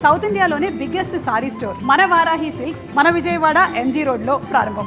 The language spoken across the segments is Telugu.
సౌత్ ఇండియాలోనే బిగ్గెస్ట్ సారీ స్టోర్ మన వారాహి సిల్క్స్ మన విజయవాడ ఎంజీ రోడ్ లో ప్రారంభం.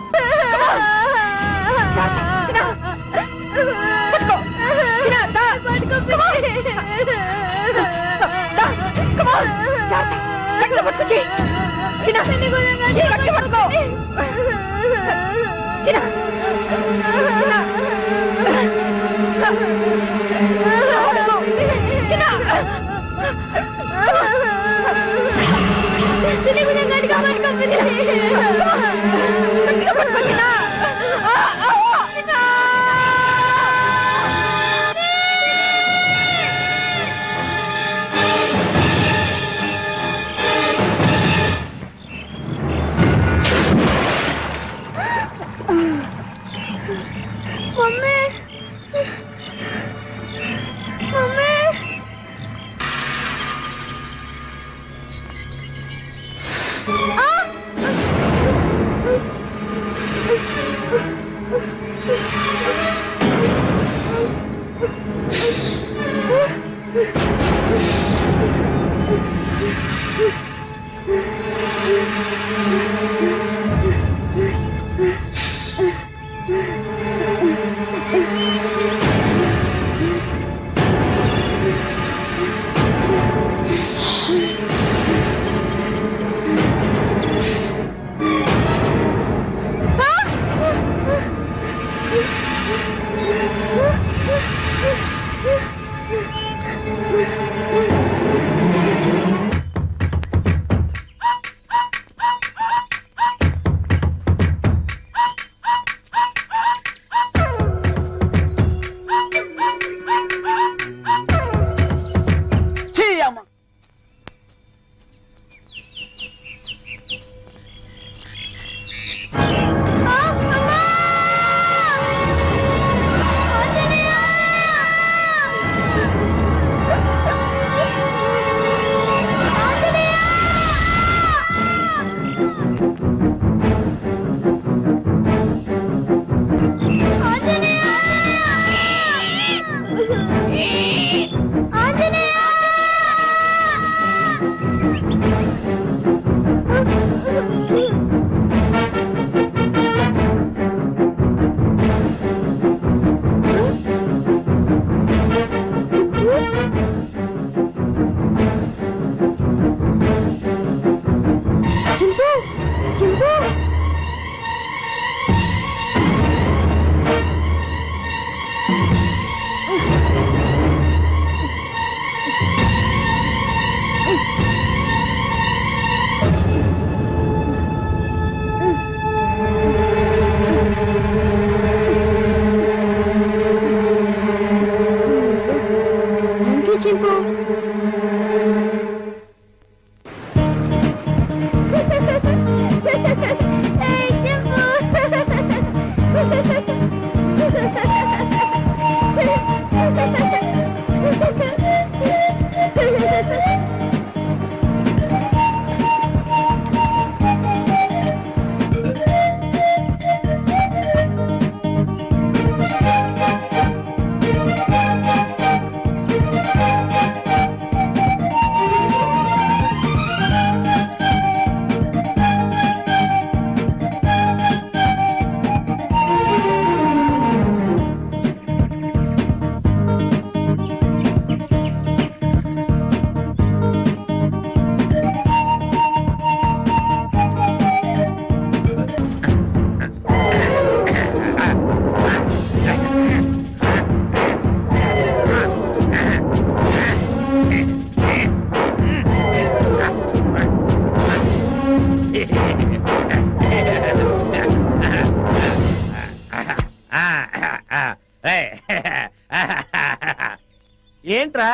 ఏంట్రా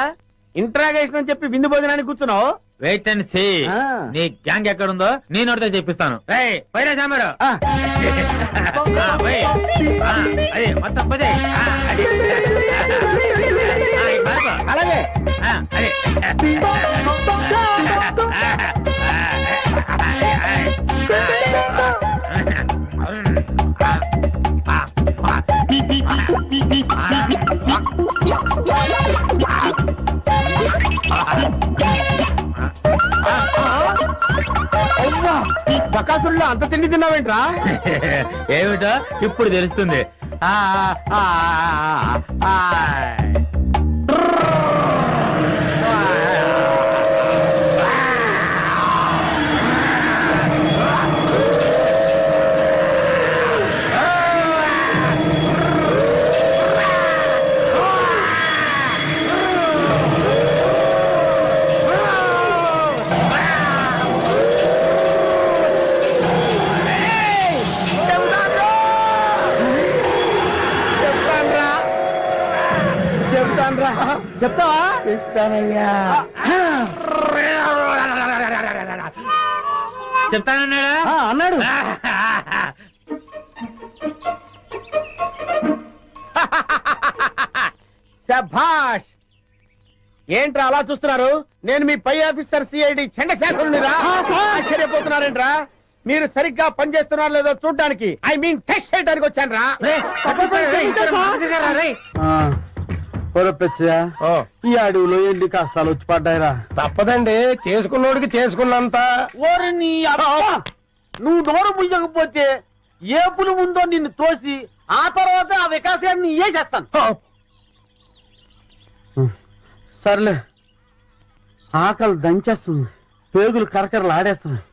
ఇంట్రాగేషన్ అని చెప్పి విందు భోజనానికి కూర్చున్నావు? వెయిట్ అండ్ సీ నీ గ్యాంగ్ ఎక్కడుందో నేను ఒకటే చెప్పిస్తాను. పైన సాంబారు అదే మొత్తం పదే అలాగే అదే బకాసుల్లో అంత తిండి తిన్నావేంట్రా? ఏమిటో ఇప్పుడు తెలుస్తుంది. ఆ, ఆ, ఆ, ఆ. చెప్తాన్రా. చెప్తావా? చెప్తానయ్యా. చెప్తానన్నాడా? అన్నాడు. శభాష్. ఏంట్రా అలా చూస్తున్నారు? నేను మీ పై ఆఫీసర్ సిఐడి చండశాసనుడిరా. ఆశ్చర్యపోతున్నారేంట్రా? మీరు సరిగ్గా పనిచేస్తున్నారో లేదో చూడడానికి, ఐ మీన్ టెస్ట్ చేయడానికి వచ్చాను రా. ఈ అడవిలో ఎన్ని కష్టాలు వచ్చి పడ్డాయిరా. తప్పదండి, చేసుకున్నోడికి చేసుకున్నంత. ఓరి నీ అబ్బా! నువ్వు నోరు ముయ్యకపోతే ఏపులు ముందో నిన్ను తోసి ఆ తర్వాత ఆ వికాసాన్ని వేసేస్తాను. సర్లే, ఆకలి దంచేస్తుంది, పేగులు కరకరలు ఆడేస్తున్నాయి.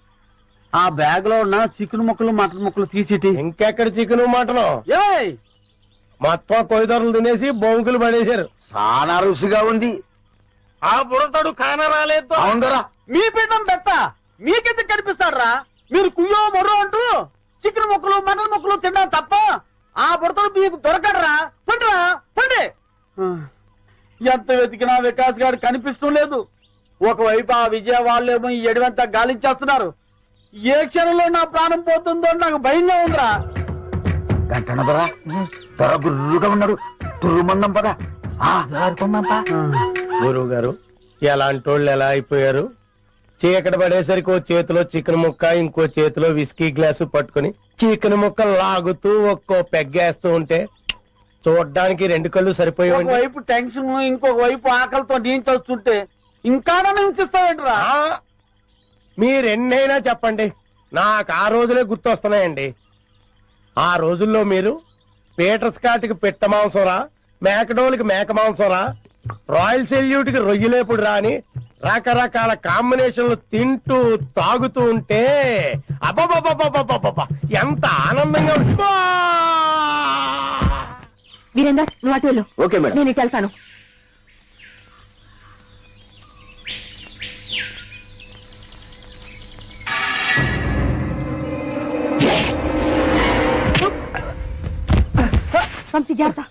ఆ బ్యాగ్ లో ఉన్న చికెన్ ముక్కలు మటన్ ముక్కలు తీసేటి. ఇంకెక్కడ చికెన్ మటను? ఏయ్, మొత్తం కొయ్యదొరలు తినేసి బొంకులు పడేశారు. చాలా రుచిగా ఉంది. ఆ బుడతడు కాన రాలేదు. అవునరా, మీ పీఠం పెట్ట మీకెందుకు కనిపిస్తాడ్రా? మీరు కుయ్యో మొర్రో అంటూ చికెన్ ముక్కలు మటన్ ముక్కలు తిన్నా తప్ప ఆ బుడతడు మీకు దొరకడరా. పండిరా పండి. ఎంత వెతికినా వికాస్ గారు కనిపిస్తూ లేదు. ఒకవైపు ఆ విజయ వాళ్ళేమో ఈ ఎడవంతా గాలించేస్తున్నారు. ఏ క్షణంలో నా ప్రాణం పోతుందో నాకు భయంగా ఉందిరా. గంటనదరా త్వర గుర్రుగా ఉన్నాడు. తుర్రుమందం పదా గురువు గారు, ఎలాంటి వాళ్ళు ఎలా అయిపోయారు? చీకటి పడేసరికి ఓ చేతిలో చికెన్ ముక్క, ఇంకో చేతిలో విస్కీ గ్లాసు పట్టుకుని చికెన్ ముక్క లాగుతూ ఒక్కో పెగ్గేస్తూ ఉంటే చూడ్డానికి రెండు కళ్ళు సరిపోయేవండి. ఒకవైపు టెన్షన్, ఇంకొక వైపు ఆకలితో నేను చూస్తుంటే ఇంకా హింసిస్తావేంట్రా? మీరెన్నైనా చెప్పండి, నాకు ఆ రోజులే గుర్తొస్తున్నాయండి. ఆ రోజుల్లో మీరు పీటర్ స్కాట్కి పిట్ట మాంసంరా, మేకడోలకి మేక మాంసంరా, రాయల్ సెల్యూట్ కి రొయ్యలేపుడు రా అని రకరకాల కాంబినేషన్లు తింటూ తాగుతూ ఉంటే అబ్బబ్బబ్బబ్బబ్బబ్బబ్బ ఎంత ఆనందంగా వీరేందర్, నువ్వు అటు వెళ్ళు. Okay madam. నేను ఇటు వెళ్తాను. వంశీ, జాగ్రత్త.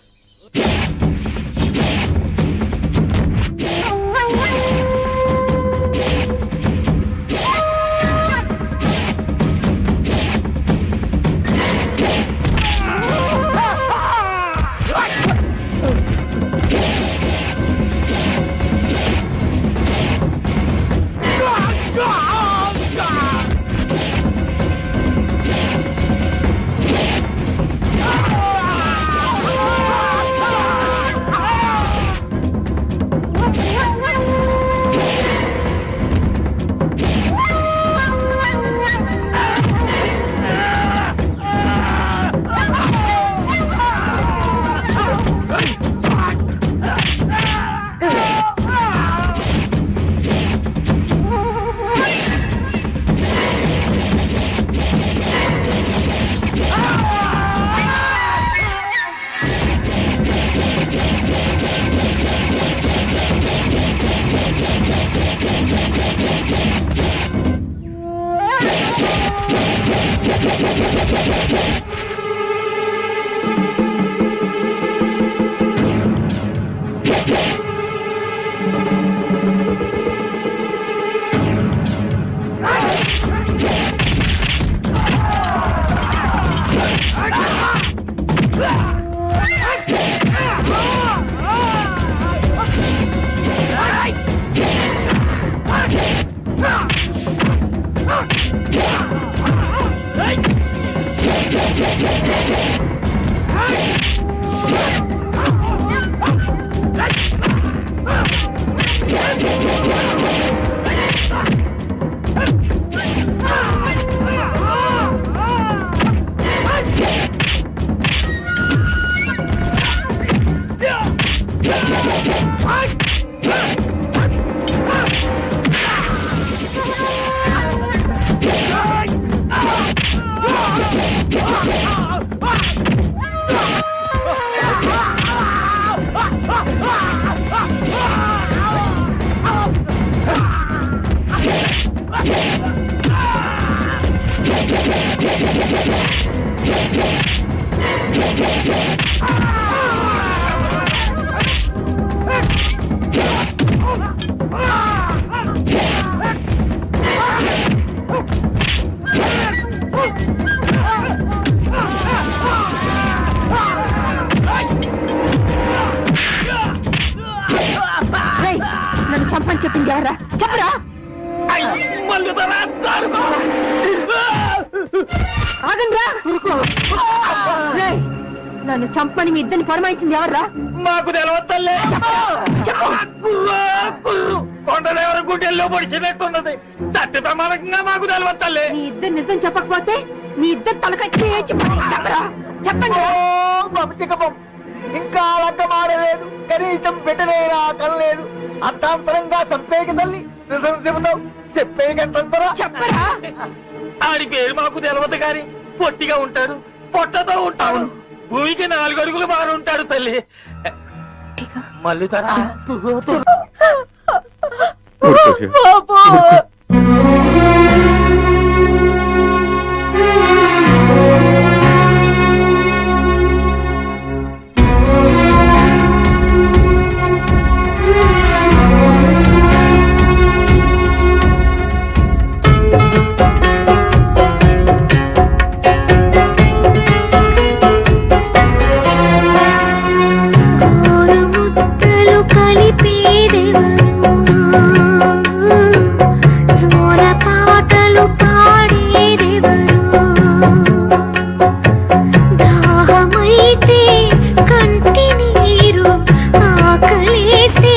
రేయ్, నన్ను చంపని చెప్పింది ఎవరా చెప్పరా ఆగండ్రా రేయ్, నన్ను చంపని మీ ఇద్దరిని పొరమాయించింది ఎవర్రా మాకు తెలవద్దల్లే కొండదేవర గుండెల్లో పొడిచినట్టున్నది సత్య ప్రమాణంగా మాకు తెలవద్దల్లే మీ ఇద్దరు నిజం చెప్పకపోతే మీ ఇద్దరు తలకాయ చేర్చి చెప్పరా చెప్పండి ఇంకా అలకమాడలేదు కనీసం పెట్టలేదా కనలేదు అర్థాంతరంగా సంపేకి తల్లి నిజం చెబుతావు చెప్పేకంటారా చెప్పరా ఆడి పేరు మాకు తెలవదు గాని పొట్టిగా ఉంటాడు పొట్టతో ఉంటాడు భూమికి 4 అడుగులు మారు ఉంటాడు తల్లి మళ్ళీ ముద్దలు కలిపేదెవరు జోల పాటలు పాడేదెవరు దాహమైతే కంటి నీరు ఆకలేస్తే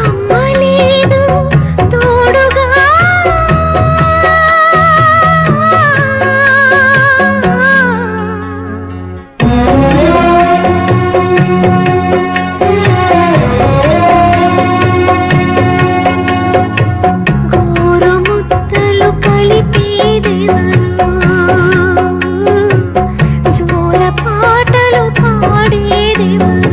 అమ్మ లేదు తోడుగా గోరుముద్దలు కలిపేదెవరు జోల పాటలు పాడేదెవరు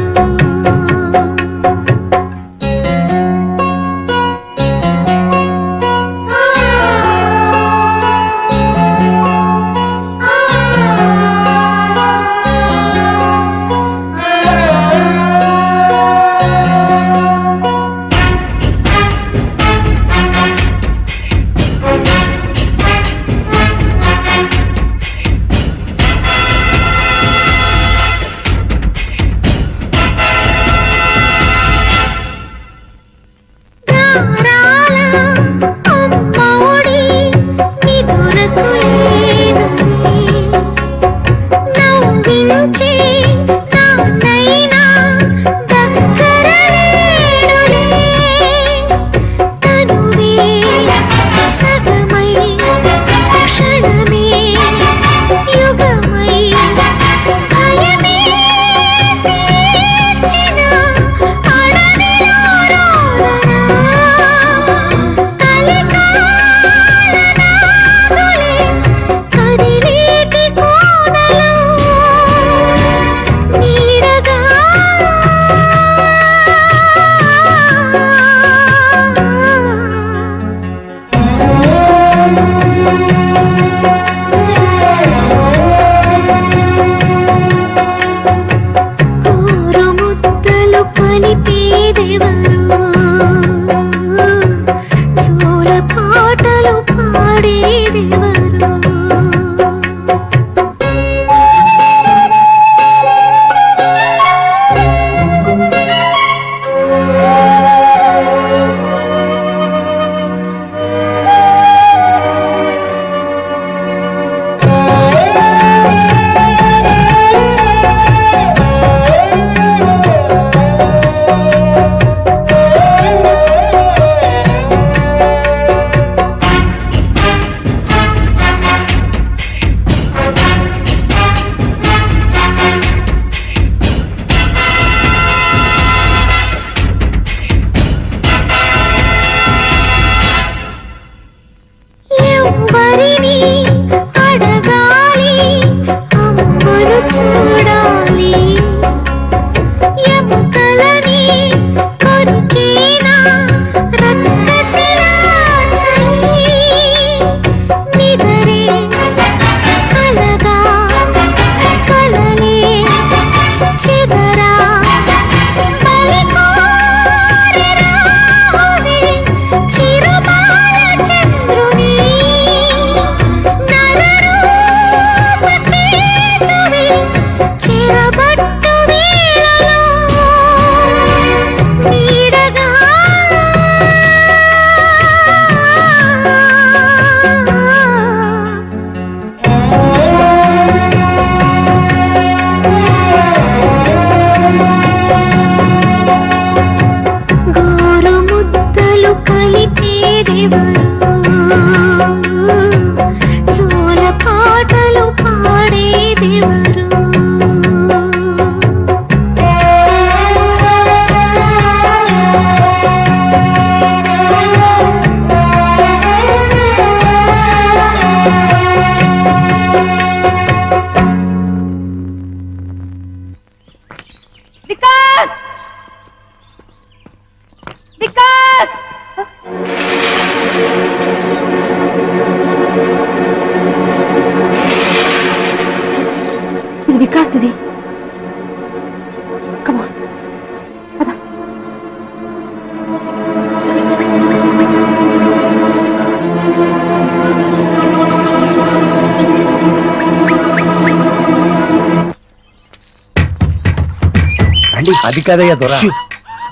అమ్మఒడి నిదురకు లేదులే నవ్వించే నాన్నైనా దగ్గర లేడులే తనువే సగమై క్షణమే యుగమై భయమే సేర్చిన అడవిలో రోదన కలికాలనాదులే కదిలేటి కోనలో నీడగా గోరుముద్దలు కలిపేదెవరు జోల పాటలు పాడేదెవరు జోల పాటలు పాడేదెవరు వికాస్ వికాస్ ఇది వికాస్ ఇది కమాన్ పద రండి. అది కదయ్యా దొర షూ.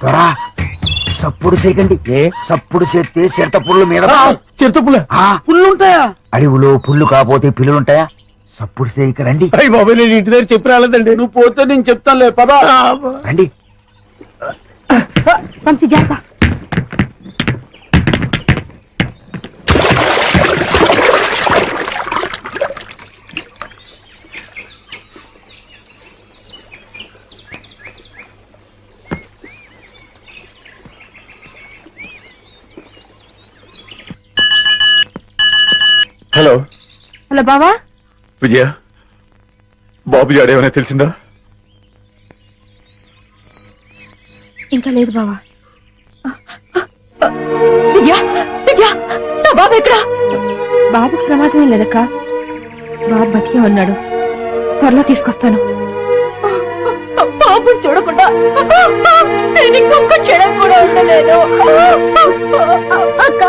దొరా సప్పుడు చేయకండి. సప్పుడు చేస్తే చిరత పుల్లు మీద చిరుతపుల ఆ, పుల్లుంటాయా? అడవిలో పుల్లు కాకపోతే పిల్లులుంటాయా? సప్పుడు చేయక రండి. అయ్యి బాబాయ్ నేను ఇంటి దగ్గర చెప్పి రాలేదండి. నువ్వు పోతే నేను చెప్తానులే పదా. రండి. వంశీ జాగ్రత్త హలో హలో బావా విజయ, బాబు జాడేమైనా తెలిసిందా? ఇంకా లేదు బావా విజయ విజయ నా బాబు ఎక్కడా? బాబుకు ప్రమాదం ఏం లేదక్క, బాబు బతికే ఉన్నాడు, త్వరలో తీసుకొస్తాను. బాబు చూడకుండా నేను ఇంకొక క్షణం కూడా ఉండలేను. అక్క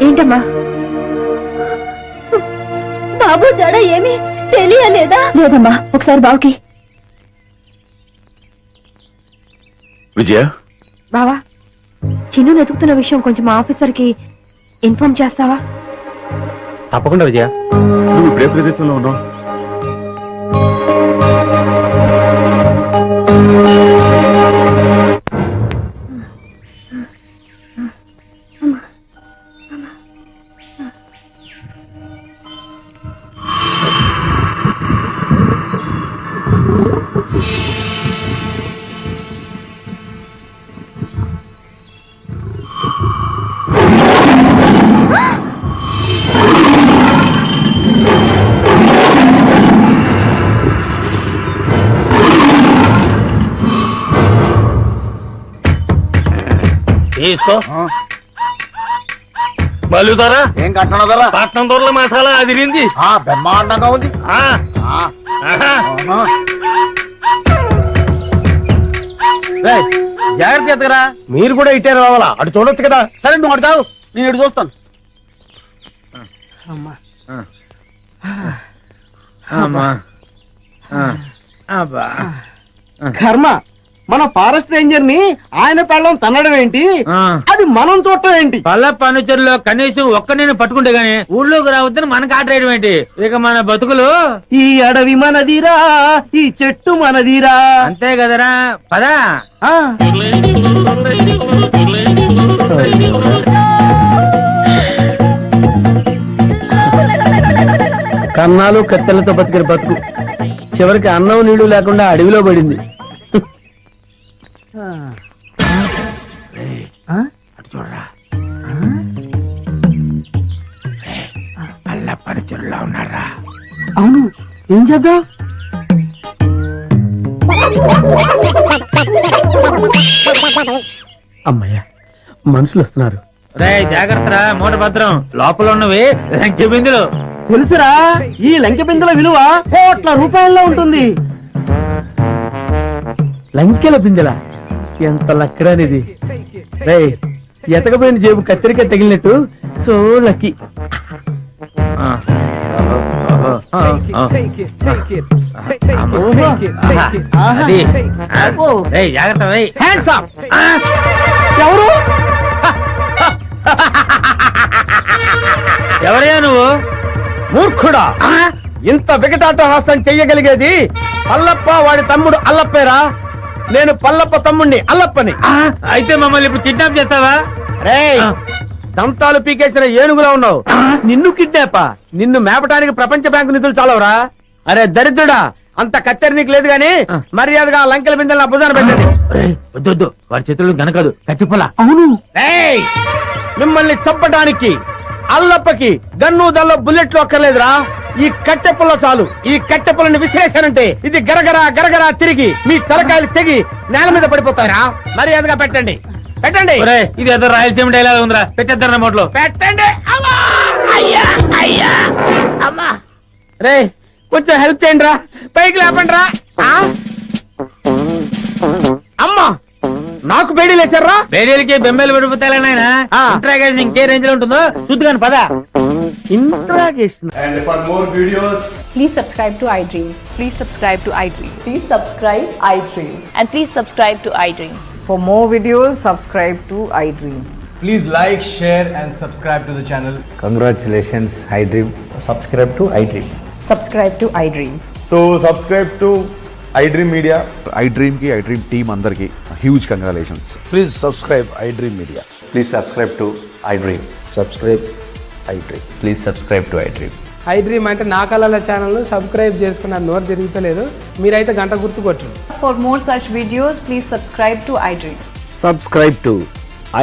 ఏంటమ్మా? బాబు జడ ఏమీ తెలియలేదా? లేదమ్మా, ఒకసారి బావుకి. విజయ, బావా చిన్ను వెతుకుతున్న విషయం కొంచెం ఆఫీసర్కి ఇన్ఫార్మ్ చేస్తావా? తప్పకుండా విజయ. నువ్వు ఇప్పుడే ప్రదేశంలో ఉన్నావు? తీసుకో. ఆ, మళ్ళీ దొర ఏం కట్టడం దొరా? పట్నం దొరల మసాలా అదిరింది. ఆ, బ్రహ్మాండంగా ఉంది. ఆ, ఆ, ఆహా. ఆహా. రేయ్, జాగ్రత్త ఎత్తగరా. మీరు కూడా ఇట్టే రావాలా? అటు చూడొచ్చు కదా. సరే నువ్వు అటు తాగు, నేను ఇటు చూస్తాను. అమ్మా అబ్బా కర్మ, మన ఫారెస్ట్ రేంజర్ ని ఆయన పెళ్ళం తన్నడం ఏంటి, అది మనం చూడటం ఏంటి? పల్ల ఫర్నిచర్లో కనీసం ఒక్క నేను పట్టుకుంటే గానీ ఊళ్ళోకి రావద్దని మనకు ఆట వేయడం ఏంటి? ఇక మన బతుకులు ఈ అడవి మనదిరా, ఈ చెట్టు మనదిరా. అంతే కదరా. పదా ఆ, కన్నాలు కత్తెలతో బతికిన బతుకు చివరికి అన్నం నీళ్లు లేకుండా అడవిలో పడింది. అటు చూడరా, పల్ల పరిచరులా ఉన్నారా? అవును, ఏం చేద్దాం? అమ్మయ్య, మనుషులు వస్తున్నారు. రే జాగ్రత్త, మూట భద్రం. లోపల ఉన్నవి లంకె బిందులు. తెలుసురా, ఈ లంకె బిందుల విలువ ₹1,00,000 ఉంటుంది. లంకెల బిందెల ఎంత లక్కడనిది. రే, ఎతకపోయిన జేబు కత్తిరిక తగిలినట్టు సో లక్కీ. ఆ. అది. రేయ్, జాగ్రత్త రేయ్. Hands up. ఎవరు? ఎవరయ్యా నువ్వు? మూర్ఖుడా, ఇంత వికటాటహాసం చెయ్యగలిగేది పల్లప్ప వాడి తమ్ముడు అల్లప్పేరా. నేను పల్లప్ప తమ్ముడిని అల్లప్పని. అయితే మమ్మల్ని ఇప్పుడు కిడ్నాప్ చేస్తావా? రేయ్, దంతాలు పీకేసిన ఏనుగులా ఉన్నావు. నిన్ను కిడ్నాపా? నిన్ను మేపటానికి ప్రపంచ బ్యాంకు నిధులు చాలవరా? అరే దరిద్రుడా, అంత కత్తెర నీకు లేదు గాని మర్యాదగా ఆ లంకెల బిందెలు నా భుజాన పెట్టండి. వద్దు వాడి చేతులు గనకదు కట్టిపోలా. ఏయ్! మిమ్మల్ని చంపడానికి అల్లప్పకి గన్ను దల్లో బుల్లెట్లు అక్కర్లేదురా. ఈ కట్టెపుల్ల చాలు. ఈ కట్టెపుల్లని విసిరేశానంటే ఇది గరగరా గరగరా తిరిగి మీ తలకాయలు తెగి నేల మీద పడిపోతారా. మర్యాదగా పెట్టండి, పెట్టండి. ఒరేయ్, ఇది ఏదో రాయలసీమ డైలాగ్ ఉందిరా, పెట్టేద్దరు నోట్లో. పెట్టండి. అమ్మా! అయ్యా! అయ్యా! అమ్మా! రే కొంచెం హెల్ప్ చేయండి రా, పైకి లేపండి రా. అమ్మా, నాకు బేడీ లేచారా? పేడీలకి బెంబేలు పడిపోతాయి నాయన. ఇంట్రాగేషన్ ఇంకే రేంజ్ లో ఉంటుందో చూద్దుగాని పద. Interrogation. And for more videos, Please subscribe to iDream. Please subscribe to iDream. Please subscribe iDream. And please subscribe to iDream. For more videos, subscribe to iDream. please like, share, and subscribe to the channel. Congratulations iDream. Subscribe to iDream. Subscribe to iDream. So subscribe to iDream Media. iDream కి iDream టీమ్ అందరికి huge congratulations. Please subscribe iDream media. Please subscribe to iDream. Subscribe iDream. Please subscribe to iDream. iDream అంటే నా కళల ఛానల్ సబ్స్క్రైబ్ చేసుకున్న నోరు తిరుగుతలేదు. మీరైతే గంట గుర్తు కొట్టండి. For more such videos, please subscribe to iDream. Subscribe to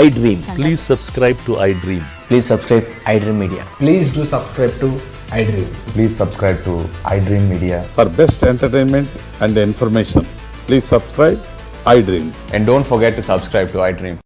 iDream. Please subscribe to iDream. Please subscribe iDream Media. Please do subscribe to iDream. Please subscribe to iDream Media. For best entertainment and information please subscribe iDream. And don't forget to subscribe to iDream.